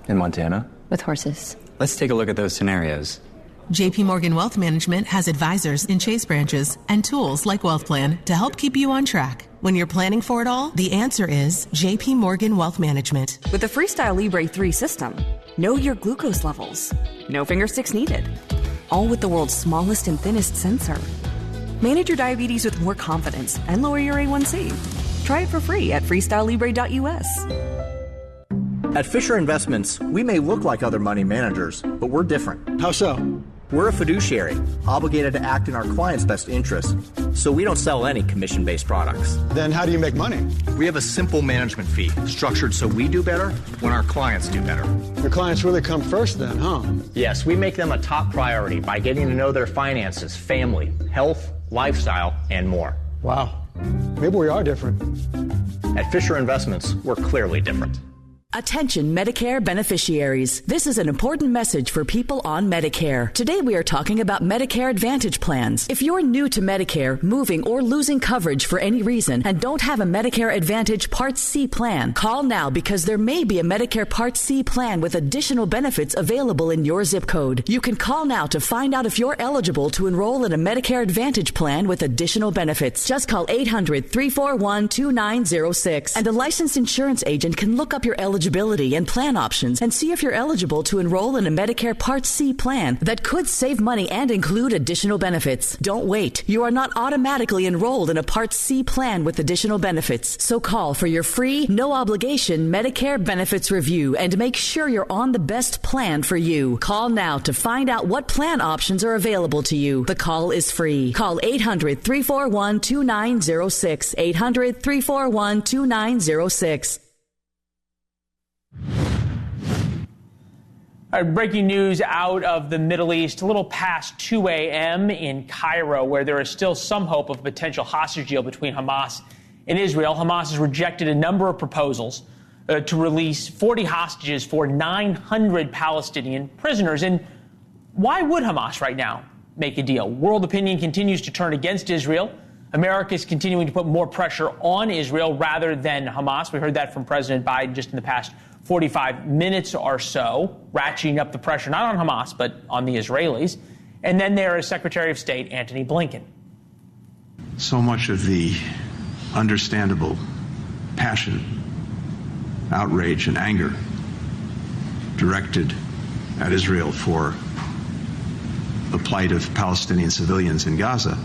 In Montana. With horses. Let's take a look at those scenarios. JP Morgan Wealth Management has advisors in Chase branches and tools like Wealth Plan to help keep you on track. When you're planning for it all, the answer is JP Morgan Wealth Management. With the Freestyle Libre 3 system, know your glucose levels. No finger sticks needed. All with the world's smallest and thinnest sensor. Manage your diabetes with more confidence and lower your A1C. Try it for free at freestylelibre.us. At Fisher Investments, we may look like other money managers, but we're different. How so? We're a fiduciary, obligated to act in our clients' best interests, so we don't sell any commission-based products. Then how do you make money? We have a simple management fee, structured so we do better when our clients do better. Your clients really come first then, huh? Yes, we make them a top priority by getting to know their finances, family, health, lifestyle, and more. Wow. Maybe we are different. At Fisher Investments, we're clearly different. Attention Medicare beneficiaries. This is an important message for people on Medicare. Today we are talking about Medicare Advantage plans. If you're new to Medicare, moving or losing coverage for any reason, and don't have a Medicare Advantage Part C plan, call now because there may be a Medicare Part C plan with additional benefits available in your zip code. You can call now to find out if you're eligible to enroll in a Medicare Advantage plan with additional benefits. Just call 800-341-2906 and a licensed insurance agent can look up your eligibility and plan options and see if you're eligible to enroll in a Medicare Part C plan that could save money and include additional benefits. Don't wait. You are not automatically enrolled in a Part C plan with additional benefits. So call for your free, no obligation Medicare benefits review and make sure you're on the best plan for you. Call now to find out what plan options are available to you. The call is free. Call 800-341-2906. 800-341-2906. Breaking news out of the Middle East, a little past 2 a.m. in Cairo, where there is still some hope of a potential hostage deal between Hamas and Israel. Hamas has rejected a number of proposals to release 40 hostages for 900 Palestinian prisoners. And why would Hamas right now make a deal? World opinion continues to turn against Israel America is continuing to put more pressure on Israel rather than Hamas. We heard that from President Biden just in the past 45 minutes or so, ratcheting up the pressure, not on Hamas, but on the Israelis. And then there is Secretary of State Antony Blinken. So much of the understandable passion, outrage, and anger directed at Israel for the plight of Palestinian civilians in Gaza,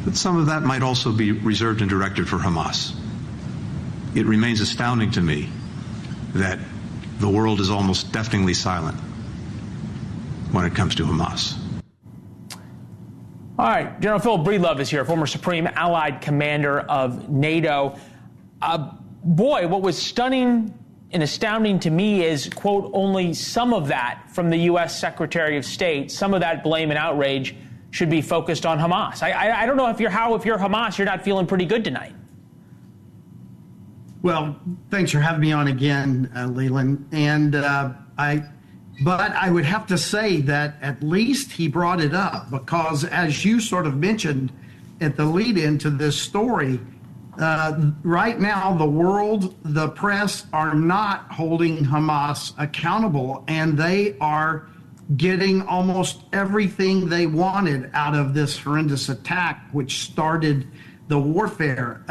but some of that might also be reserved and directed for Hamas. It remains astounding to me that the world is almost deafeningly silent when it comes to Hamas. All right, General Philip Breedlove is here, former Supreme Allied Commander of NATO. Boy, what was stunning and astounding to me is, quote, only some of that from the U.S. Secretary of State, some of that blame and outrage should be focused on Hamas. I don't know if you're Hamas, you're not feeling pretty good tonight. Well, thanks for having me on again, Leland. But I would have to say that at least he brought it up because, as you sort of mentioned at the lead into this story, right now the world, the press are not holding Hamas accountable, and they are getting almost everything they wanted out of this horrendous attack, which started the warfare.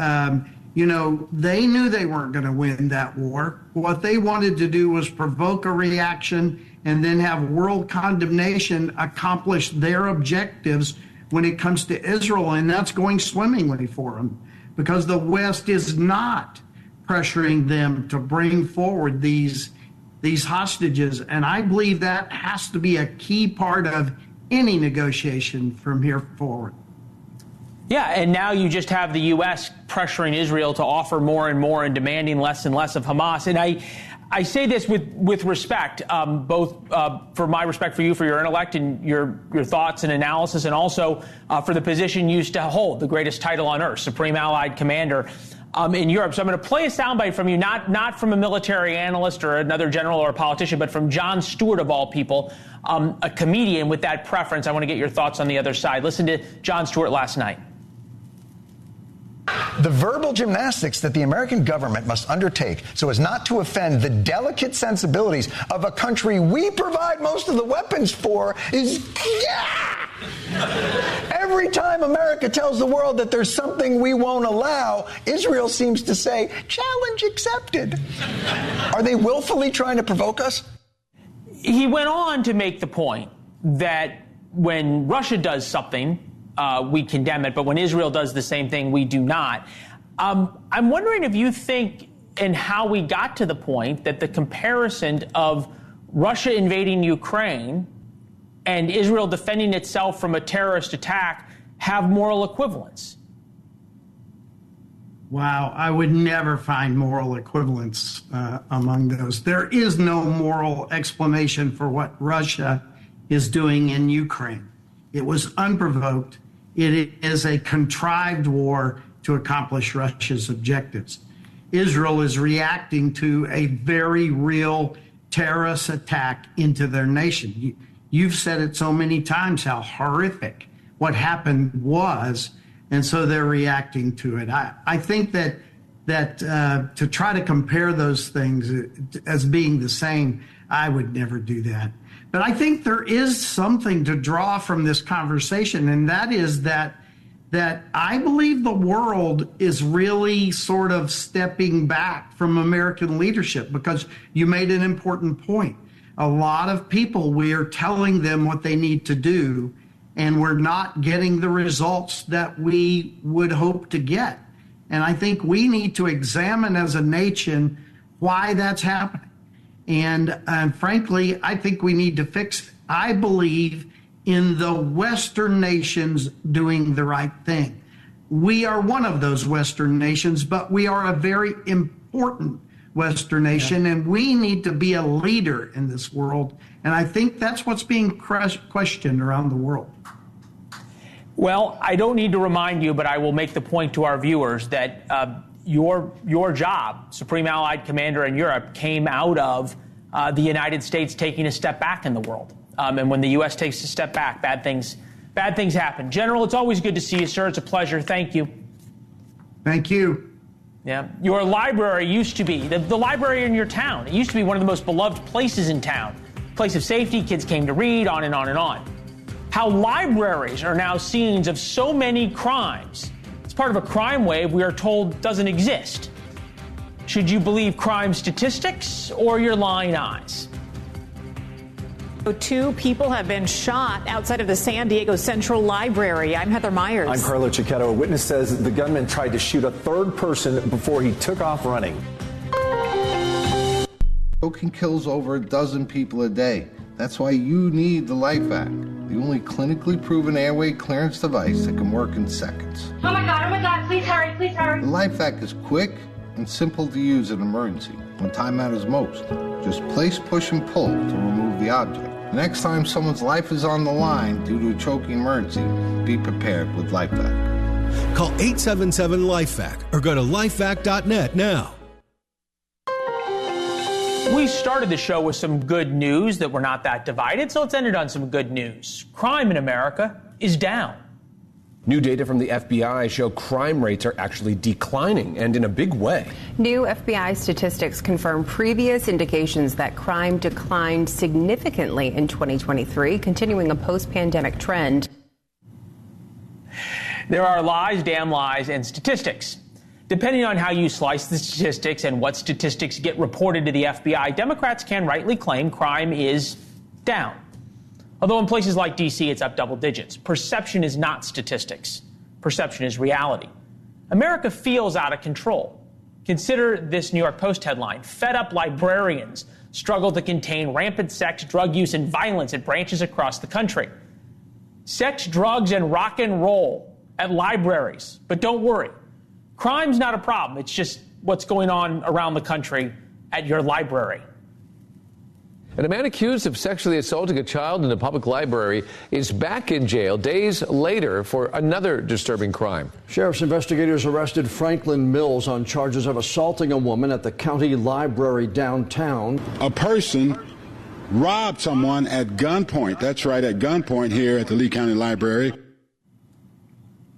They knew they weren't going to win that war. What they wanted to do was provoke a reaction and then have world condemnation accomplish their objectives when it comes to Israel. And that's going swimmingly for them because the West is not pressuring them to bring forward these hostages. And I believe that has to be a key part of any negotiation from here forward. Yeah, and now you just have the U.S. pressuring Israel to offer more and more and demanding less and less of Hamas. And I say this with respect, both for my respect for you, for your intellect and your thoughts and analysis, and also for the position you used to hold, the greatest title on earth, Supreme Allied Commander in Europe. So I'm going to play a soundbite from you, not from a military analyst or another general or a politician, but from Jon Stewart, of all people, a comedian with that preference. I want to get your thoughts on the other side. Listen to Jon Stewart last night. The verbal gymnastics that the American government must undertake so as not to offend the delicate sensibilities of a country we provide most of the weapons for is... Every time America tells the world that there's something we won't allow, Israel seems to say, challenge accepted. Are they willfully trying to provoke us? He went on to make the point that when Russia does something, we condemn it, but when Israel does the same thing, we do not. I'm wondering if you think and how we got to the point that the comparison of Russia invading Ukraine and Israel defending itself from a terrorist attack have moral equivalence. Wow, I would never find moral equivalence among those. There is no moral explanation for what Russia is doing in Ukraine. It was unprovoked. It is a contrived war to accomplish Russia's objectives. Israel is reacting to a very real terrorist attack into their nation. You've said it so many times how horrific what happened was, and so they're reacting to it. I think that to try to compare those things as being the same, I would never do that. But I think there is something to draw from this conversation, and that is that I believe the world is really sort of stepping back from American leadership, because you made an important point. A lot of people, we are telling them what they need to do, and we're not getting the results that we would hope to get. And I think we need to examine as a nation why that's happening. And frankly, I think we need to fix it. I believe in the Western nations doing the right thing. We are one of those Western nations, but we are a very important Western nation, and we need to be a leader in this world. And I think that's what's being questioned around the world. Well, I don't need to remind you, but I will make the point to our viewers that your job, Supreme Allied Commander in Europe, came out of the United States taking a step back in the world. And when the U.S. takes a step back, bad things Bad things happen. General, it's always good to see you, sir. It's a pleasure. Thank you. Thank you. Yeah. Your library used to be, the library in your town, it used to be one of the most beloved places in town. Place of safety, kids came to read, on and on and on. How libraries are now scenes of so many crimes. It's part of a crime wave we are told doesn't exist. Should you believe crime statistics or your lying eyes? 2 people have been shot outside of the San Diego Central Library. I'm Heather Myers. I'm Carlo Cicchetto. A witness says the gunman tried to shoot a third person before he took off running. Cocaine kills over a dozen people a day. That's why you need the Life Act, the only clinically proven airway clearance device that can work in seconds. Oh my God, please hurry, please hurry. The Life Act is quick and simple to use in an emergency, when time matters most. Just place, push, and pull to remove the object. The next time someone's life is on the line due to a choking emergency, be prepared with Life Act. Call 877-LIFE-ACT or go to lifeact.net now. We started the show with some good news that we're not that divided, so let's end it on some good news. Crime in America is down. New data from the FBI show crime rates are actually declining, and in a big way. New FBI statistics confirm previous indications that crime declined significantly in 2023, continuing a post-pandemic trend. There are lies, damn lies, and statistics. Depending on how you slice the statistics and what statistics get reported to the FBI, Democrats can rightly claim crime is down. Although in places like D.C., it's up double digits. Perception is not statistics. Perception is reality. America feels out of control. Consider this New York Post headline: "Fed up librarians struggle to contain rampant sex, drug use, and violence at branches across the country." Sex, drugs, and rock and roll at libraries. But don't worry. Crime's not a problem. It's just what's going on around the country at your library. And a man accused of sexually assaulting a child in a public library is back in jail days later for another disturbing crime. Sheriff's investigators arrested Franklin Mills on charges of assaulting a woman at the county library downtown. A person robbed someone at gunpoint. That's right, at gunpoint here at the Lee County Library.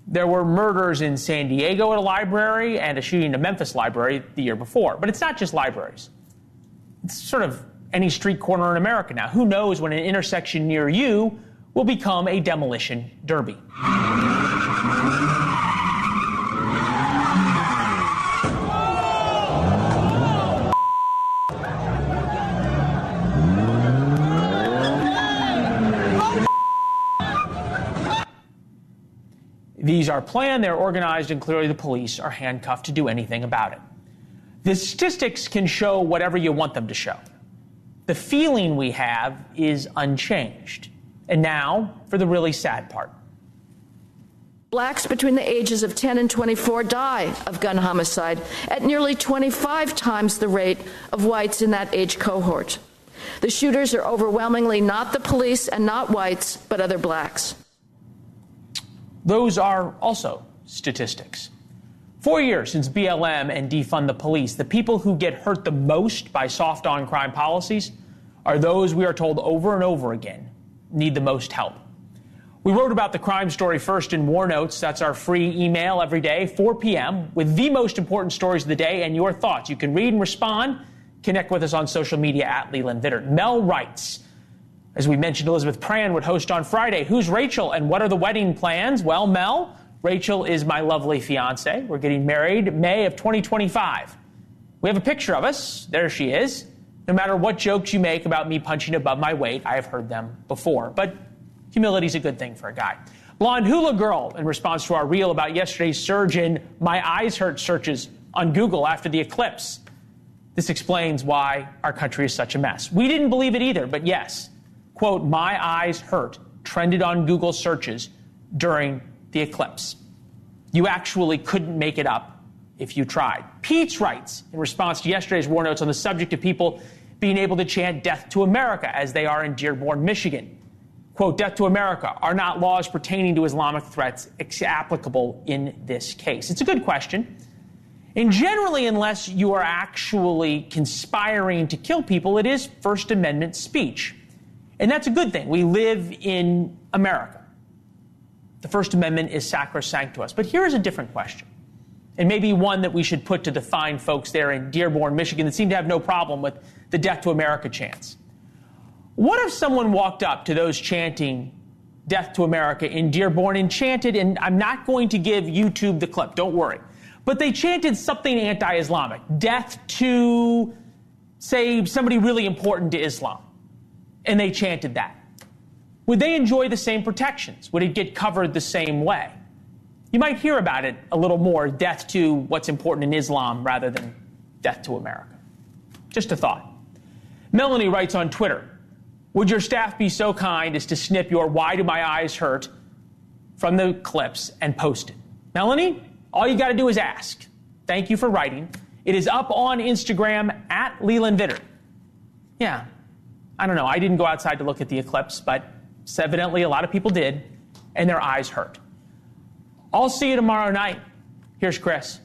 There were murders in San Diego at a library and a shooting in a Memphis library the year before. But it's not just libraries. It's sort of any street corner in America now. Who knows when an intersection near you will become a demolition derby. These are planned, they're organized, and clearly the police are handcuffed to do anything about it. The statistics can show whatever you want them to show. The feeling we have is unchanged. And now for the really sad part. Blacks between the ages of 10 and 24 die of gun homicide at nearly 25 times the rate of whites in that age cohort. The shooters are overwhelmingly not the police and not whites, but other blacks. Those are also statistics. 4 years since BLM and defund the police, the people who get hurt the most by soft on crime policies are those we are told over and over again need the most help. We wrote about the crime story first in War Notes. That's our free email every day, 4 p.m., with the most important stories of the day and your thoughts. You can read and respond. Connect with us on social media at Leland Vittert. Mel writes, as we mentioned, Elizabeth Pran would host on Friday. Who's Rachel and what are the wedding plans? Well, Mel, Rachel is my lovely fiance. We're getting married May of 2025. We have a picture of us. There she is. No matter what jokes you make about me punching above my weight, I have heard them before. But humility's a good thing for a guy. Blonde Hula Girl, in response to our reel about yesterday's surge in "my eyes hurt" searches on Google after the eclipse. This explains why our country is such a mess. We didn't believe it either, but yes. Quote, "my eyes hurt" trended on Google searches during the eclipse. You actually couldn't make it up if you tried. Pete's writes, in response to yesterday's War Notes on the subject of people being able to chant "Death to America" as they are in Dearborn, Michigan. Quote, "Death to America, are not laws pertaining to Islamic threats applicable in this case?" It's a good question. And generally, unless you are actually conspiring to kill people, it is First Amendment speech. And that's a good thing. We live in America. The First Amendment is sacrosanct to us. But here's a different question, and maybe one that we should put to the fine folks there in Dearborn, Michigan, that seem to have no problem with the Death to America chants. What if someone walked up to those chanting Death to America in Dearborn and chanted, and I'm not going to give YouTube the clip, don't worry, but they chanted something anti-Islamic, death to, say, somebody really important to Islam, and they chanted that. Would they enjoy the same protections? Would it get covered the same way? You might hear about it a little more, death to what's important in Islam rather than death to America. Just a thought. Melanie writes on Twitter, would your staff be so kind as to snip your "Why Do My Eyes Hurt" from the clips and post it? Melanie, all you got to do is ask. Thank you for writing. It is up on Instagram at Leland Vittert. Yeah, I don't know. I didn't go outside to look at the eclipse, but evidently a lot of people did, and their eyes hurt. I'll see you tomorrow night. Here's Chris.